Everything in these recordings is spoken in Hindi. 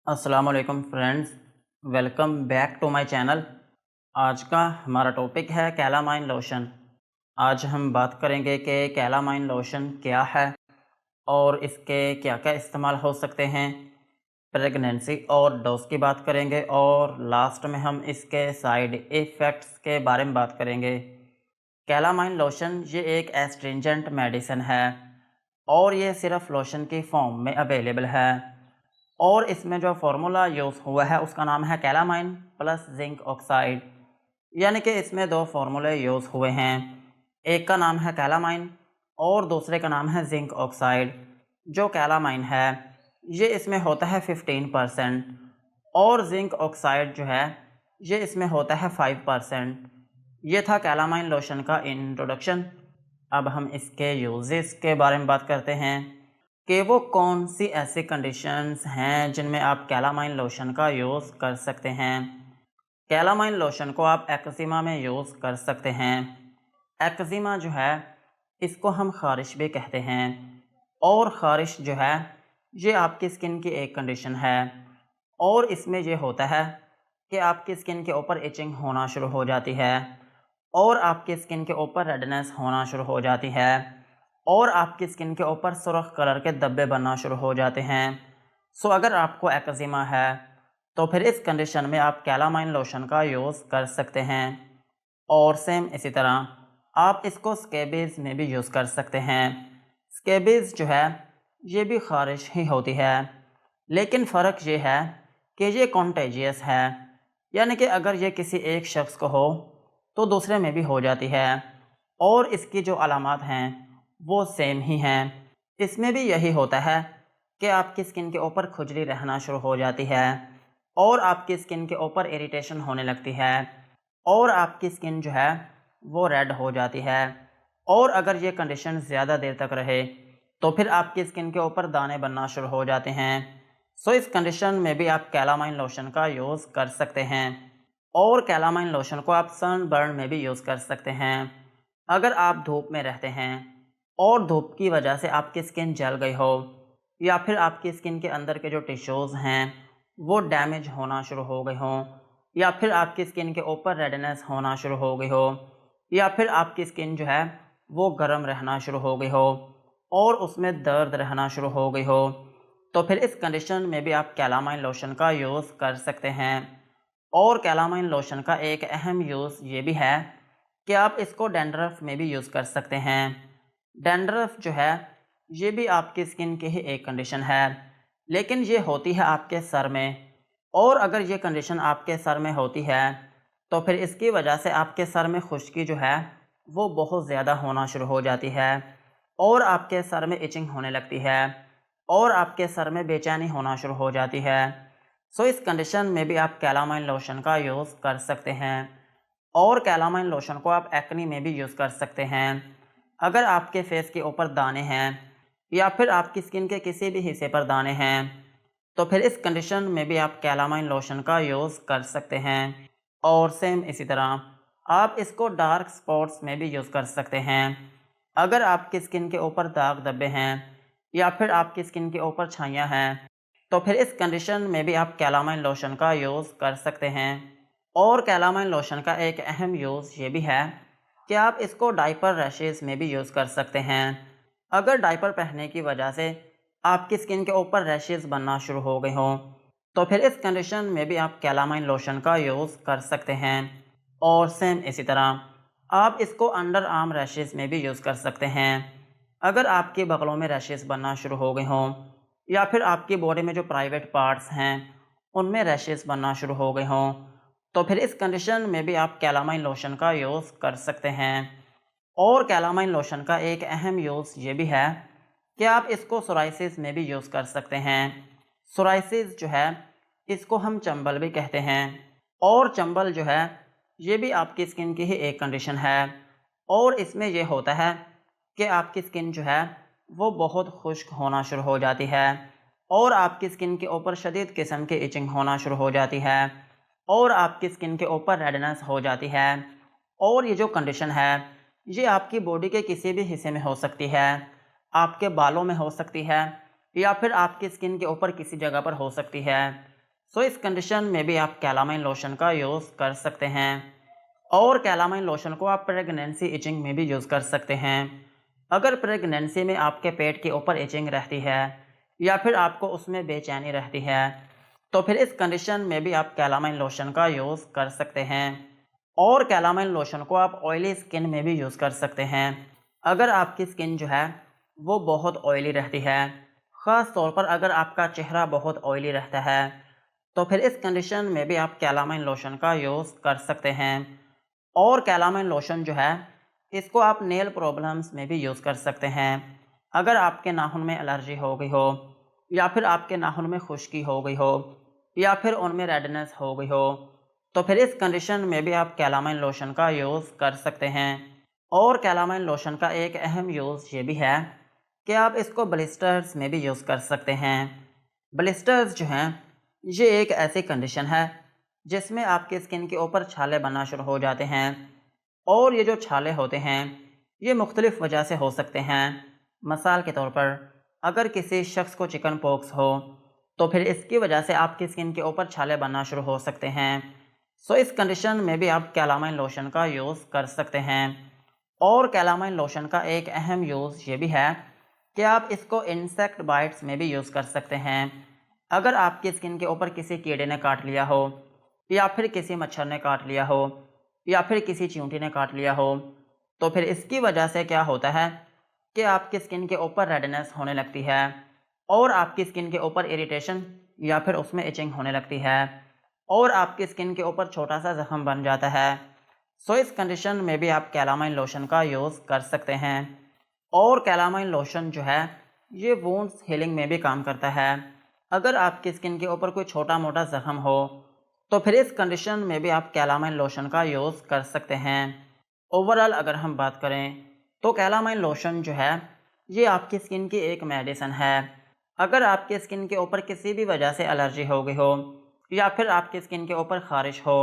अस्सलाम वालेकुम friends, welcome back to my channel. आज का हमारा टॉपिक है कैलामाइन लोशन। आज हम बात करेंगे कि कैलामाइन लोशन क्या है और इसके क्या क्या इस्तेमाल हो सकते हैं। प्रेगनेंसी और डोज की बात करेंगे और लास्ट में हम इसके साइड इफ़ेक्ट्स के बारे में बात करेंगे। कैलामाइन लोशन ये एक एस्ट्रिंजेंट मेडिसिन है और ये सिर्फ लोशन की फॉर्म में अवेलेबल है और इसमें जो फार्मूला यूज़ हुआ है उसका नाम है कैलामाइन प्लस जिंक ऑक्साइड। यानी कि इसमें दो फार्मूले यूज़ हुए हैं, एक का नाम है कैलामाइन और दूसरे का नाम है जिंक ऑक्साइड। जो कैलामाइन है ये इसमें होता है 15% और जिंक ऑक्साइड जो है ये इसमें होता है 5%। ये था कैलामाइन लोशन का इंट्रोडक्शन। अब हम इसके यूजेस के बारे में बात करते हैं कि वो कौन सी ऐसी कंडीशंस हैं जिनमें आप कैलामाइन लोशन का यूज़ कर सकते हैं। कैलामाइन लोशन को आप एक्जिमा में यूज़ कर सकते हैं। एक्जिमा जो है इसको हम ख़ारिश भी कहते हैं और ख़ारिश जो है ये आपकी स्किन की एक कंडीशन है और इसमें ये होता है कि आपकी स्किन के ऊपर इचिंग होना शुरू हो जाती है और आपकी स्किन के ऊपर रेडनेस होना शुरू हो जाती है और आपकी स्किन के ऊपर सुर्ख कलर के धब्बे बनना शुरू हो जाते हैं। सो अगर आपको एक्जिमा है तो फिर इस कंडीशन में आप कैलामाइन लोशन का यूज़ कर सकते हैं। और सेम इसी तरह आप इसको स्केबीज़ में भी यूज़ कर सकते हैं। स्केबीज़ जो है ये भी ख़ारिश ही होती है, लेकिन फ़र्क ये है कि ये कॉन्टेजियस है, यानी कि अगर ये किसी एक शख्स को हो तो दूसरे में भी हो जाती है और इसकी जो अलामात हैं वो सेम ही हैं। इसमें भी यही होता है कि आपकी स्किन के ऊपर खुजली रहना शुरू हो जाती है और आपकी स्किन के ऊपर इरिटेशन होने लगती है और आपकी स्किन जो है वो रेड हो जाती है और अगर ये कंडीशन ज़्यादा देर तक रहे तो फिर आपकी स्किन के ऊपर दाने बनना शुरू हो जाते हैं। सो इस कंडीशन में भी आप कैलामाइन लोशन का यूज़ कर सकते हैं और कैलामाइन लोशन को आप सनबर्न में भी यूज़ कर सकते हैं। अगर आप धूप में रहते हैं और धूप की वजह से आपकी स्किन जल गई हो या फिर आपकी स्किन के अंदर के जो टिश्यूज़ हैं वो डैमेज होना शुरू हो गए हों या फिर आपकी स्किन के ऊपर रेडनेस होना शुरू हो गई हो या फिर आपकी स्किन जो है वो गर्म रहना शुरू हो गई हो और उसमें दर्द रहना शुरू हो गई हो, तो फिर इस कंडीशन में भी आप कैलामाइन लोशन का यूज़ कर सकते हैं। और कैलामाइन लोशन का एक अहम यूज़ ये भी है कि आप इसको डैंड्रफ में भी यूज़ कर सकते हैं। डैंड्रफ जो है ये भी आपकी स्किन की ही एक कंडीशन है, लेकिन ये होती है आपके सर में और अगर ये कंडीशन आपके सर में होती है तो फिर इसकी वजह से आपके सर में खुश्की जो है वो बहुत ज़्यादा होना शुरू हो जाती है और आपके सर में इचिंग होने लगती है और आपके सर में बेचैनी होना शुरू हो जाती है। सो इस कंडीशन में भी आप कैलामाइन लोशन का यूज़ कर सकते हैं और कैलामाइन लोशन को आप एक्नी में भी यूज़ कर सकते हैं। अगर आपके फेस के ऊपर दाने हैं या फिर आपकी स्किन के किसी भी हिस्से पर दाने हैं तो फिर इस कंडीशन में भी आप कैलामाइन लोशन का यूज़ कर सकते हैं। और सेम इसी तरह आप इसको डार्क स्पॉट्स में भी यूज़ कर सकते हैं। अगर आपकी स्किन के ऊपर दाग धब्बे हैं या फिर आपकी स्किन के ऊपर छाइयाँ हैं तो फिर इस कंडीशन में भी आप कैलामाइन लोशन का यूज़ कर सकते हैं। और कैलामाइन लोशन का एक अहम यूज़ ये भी है कि आप इसको डायपर रैशेज़ में भी यूज़ कर सकते हैं। अगर डायपर पहनने की वजह से आपकी स्किन के ऊपर रैशेज़ बनना शुरू हो गए हों तो फिर इस कंडीशन में भी आप कैलामाइन लोशन का यूज़ कर सकते हैं। और सेम इसी तरह आप इसको अंडर आर्म रैशेज़ में भी यूज़ कर सकते हैं। अगर आपके बगलों में रैशेज़ बनना शुरू हो गए हों या फिर आपकी बॉडी में जो प्राइवेट पार्ट्स हैं उनमें रैशेज़ बनना शुरू हो गए हों तो फिर इस कंडीशन में भी आप कैलामाइन लोशन का यूज़ कर सकते हैं। और कैलामाइन लोशन का एक अहम यूज़ ये भी है कि आप इसको सोराइसिस में भी यूज़ कर सकते हैं। सोराइसिस जो है इसको हम चंबल भी कहते हैं और चंबल जो है ये भी आपकी स्किन की ही एक कंडीशन है और इसमें यह होता है कि आपकी स्किन जो है वो बहुत खुश्क होना शुरू हो जाती है और आपकी स्किन के ऊपर शदीद किस्म की इचिंग होना शुरू हो जाती है और आपकी स्किन के ऊपर रेडनेस हो जाती है। और ये जो कंडीशन है ये आपकी बॉडी के किसी भी हिस्से में हो सकती है, आपके बालों में हो सकती है या फिर आपकी स्किन के ऊपर किसी जगह पर हो सकती है। सो इस कंडीशन में भी आप कैलामाइन लोशन का यूज़ कर सकते हैं। और कैलामाइन लोशन को आप प्रेगनेंसी इचिंग में भी यूज़ कर सकते हैं। अगर प्रेगनेंसी में आपके पेट के ऊपर इचिंग रहती है या फिर आपको उसमें बेचैनी रहती है, तो फिर इस कंडीशन में भी आप कैलामाइन लोशन का यूज़ कर सकते हैं। और कैलामाइन लोशन को आप ऑयली स्किन में भी यूज़ कर सकते हैं। अगर आपकी स्किन जो है वो बहुत ऑयली रहती है, ख़ास तौर पर अगर आपका चेहरा बहुत ऑयली रहता है, तो फिर इस कंडीशन में भी आप कैलामाइन लोशन का यूज़ कर सकते हैं। और कैलामाइन लोशन जो है इसको आप नेल प्रॉब्लम्स में भी यूज़ कर सकते हैं। अगर आपके नाखून में एलर्जी हो गई हो या फिर आपके नाखून में खुश्की हो गई हो या फिर उनमें रेडनेस हो गई हो, तो फिर इस कंडीशन में भी आप कैलामाइन लोशन का यूज़ कर सकते हैं। और कैलामाइन लोशन का एक अहम यूज़ ये भी है कि आप इसको ब्लिस्टर्स में भी यूज़ कर सकते हैं। ब्लिस्टर्स जो हैं ये एक ऐसी कंडीशन है जिसमें आपकी स्किन के ऊपर छाले बनना शुरू हो जाते हैं। और ये जो छाले होते हैं ये मुख्तलिफ़ वजह से हो सकते हैं। मिसाल के तौर पर अगर किसी शख्स को चिकन पॉक्स हो तो फिर इसकी वजह से आपकी स्किन के ऊपर छाले बनना शुरू हो सकते हैं। सो इस कंडीशन में भी आप कैलामाइन लोशन का यूज़ कर सकते हैं। और कैलामाइन लोशन का एक अहम यूज़ ये भी है कि आप इसको इंसेक्ट बाइट्स में भी यूज़ कर सकते हैं। अगर आपकी स्किन के ऊपर किसी कीड़े ने काट लिया हो या फिर किसी मच्छर ने काट लिया हो या फिर किसी चींटी ने काट लिया हो, तो फिर इसकी वजह से क्या होता है कि आपकी स्किन के ऊपर रेडनेस होने लगती है और आपकी स्किन के ऊपर इरिटेशन या फिर उसमें इचिंग होने लगती है और आपकी स्किन के ऊपर छोटा सा जख्म बन जाता है। सो इस कंडीशन में भी आप कैलामाइन लोशन का यूज़ कर सकते हैं। और कैलामाइन लोशन जो है ये वुंड्स हीलिंग में भी काम करता है। अगर आपकी स्किन के ऊपर कोई छोटा मोटा जख्म हो तो फिर इस कंडीशन में भी आप कैलामाइन लोशन का यूज़ कर सकते हैं। ओवरऑल अगर हम बात करें तो कैलामाइन लोशन जो है ये आपकी स्किन की एक मेडिसिन है। अगर आपकी स्किन के ऊपर किसी भी वजह से एलर्जी हो गई हो या फिर आपकी स्किन के ऊपर ख़ारिश हो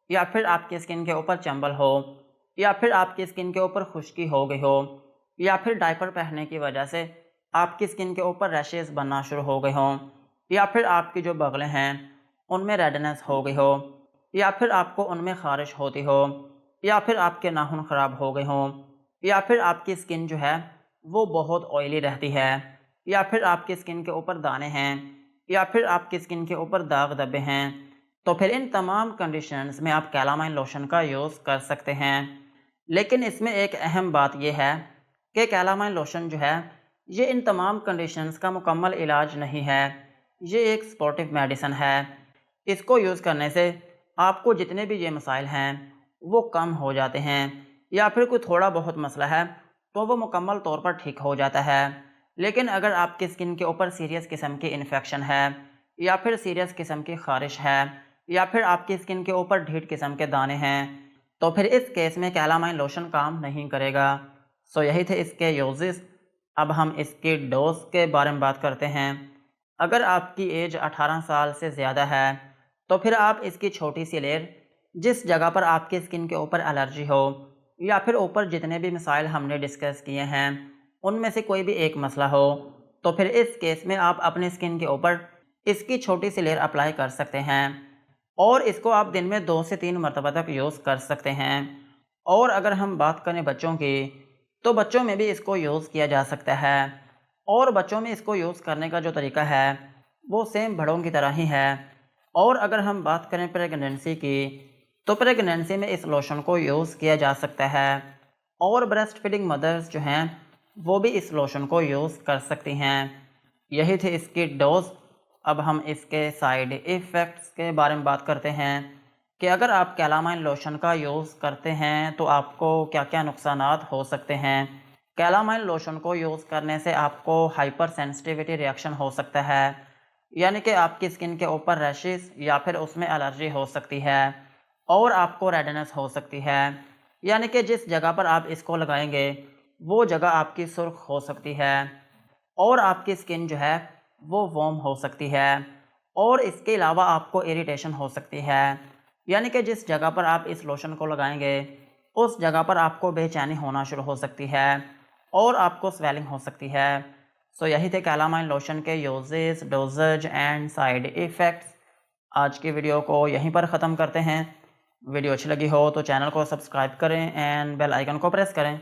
या फिर आपकी स्किन के ऊपर चंबल हो या फिर आपकी स्किन के ऊपर खुश्की हो गई हो या फिर डायपर पहनने की वजह से आपकी स्किन के ऊपर रैशेस बनना शुरू हो गए हों या फिर आपकी जो बगलें हैं उनमें रेडनेस हो गई हो या फिर आपको उनमें ख़ारिश होती हो या फिर आपके नाखून ख़राब हो गए हों या फिर आपकी स्किन जो है वो बहुत ऑयली रहती है या फिर आपकी स्किन के ऊपर दाने हैं या फिर आपकी स्किन के ऊपर दाग धब्बे हैं, तो फिर इन तमाम कंडीशंस में आप कैलामाइन लोशन का यूज़ कर सकते हैं। लेकिन इसमें एक अहम बात यह है कि कैलामाइन लोशन जो है ये इन तमाम कंडीशंस का मुकम्मल इलाज नहीं है। ये एक सपोर्टिव मेडिसिन है। इसको यूज़ करने से आपको जितने भी ये मसाइल हैं वो कम हो जाते हैं या फिर कोई थोड़ा बहुत मसला है तो वो मुकम्मल तौर पर ठीक हो जाता है। लेकिन अगर आपकी स्किन के ऊपर सीरियस किस्म की इन्फेक्शन है या फिर सीरियस किस्म की ख़ारिश है या फिर आपकी स्किन के ऊपर ढीठ किस्म के दाने हैं, तो फिर इस केस में कैलामाइन लोशन काम नहीं करेगा। सो यही थे इसके यूजेस। अब हम इसकी डोज के बारे में बात करते हैं। अगर आपकी एज 18 साल से ज़्यादा है तो फिर आप इसकी छोटी सी लेयर जिस जगह पर आपकी स्किन के ऊपर एलर्जी हो या फिर ऊपर जितने भी मसाइल हमने डिस्कस किए हैं उनमें से कोई भी एक मसला हो, तो फिर इस केस में आप अपनी स्किन के ऊपर इसकी छोटी सी लेयर अप्लाई कर सकते हैं और इसको आप दिन में 2 से 3 मरतबा तक यूज़ कर सकते हैं। और अगर हम बात करें बच्चों की, तो बच्चों में भी इसको यूज़ किया जा सकता है और बच्चों में इसको यूज़ करने का जो तरीका है वो सेम बड़ों की तरह ही है। और अगर हम बात करें प्रेगनेंसी की, तो प्रेगनेंसी में इस लोशन को यूज़ किया जा सकता है और ब्रेस्ट फीडिंग मदर्स जो हैं वो भी इस लोशन को यूज़ कर सकती हैं। यही थे इसकी डोज। अब हम इसके साइड इफ़ेक्ट्स के बारे में बात करते हैं कि अगर आप कैलामाइन लोशन का यूज़ करते हैं तो आपको क्या क्या नुकसानात हो सकते हैं। कैलामाइन लोशन को यूज़ करने से आपको हाइपर सेंसिटिविटी रिएक्शन हो सकता है, यानी कि आपकी स्किन के ऊपर रैशेस या फिर उसमें एलर्जी हो सकती है और आपको रेडनेस हो सकती है, यानी कि जिस जगह पर आप इसको लगाएंगे वो जगह आपकी सुर्ख हो सकती है और आपकी स्किन जो है वो वार्म हो सकती है और इसके अलावा आपको इरिटेशन हो सकती है, यानी कि जिस जगह पर आप इस लोशन को लगाएंगे उस जगह पर आपको बेचैनी होना शुरू हो सकती है और आपको स्वेलिंग हो सकती है। सो यही थे कैलामाइन लोशन के uses, doses and side effects. आज की वीडियो को यहीं पर ख़त्म करते हैं। वीडियो अच्छी लगी हो तो चैनल को सब्सक्राइब करें एंड बेल आइकन को प्रेस करें।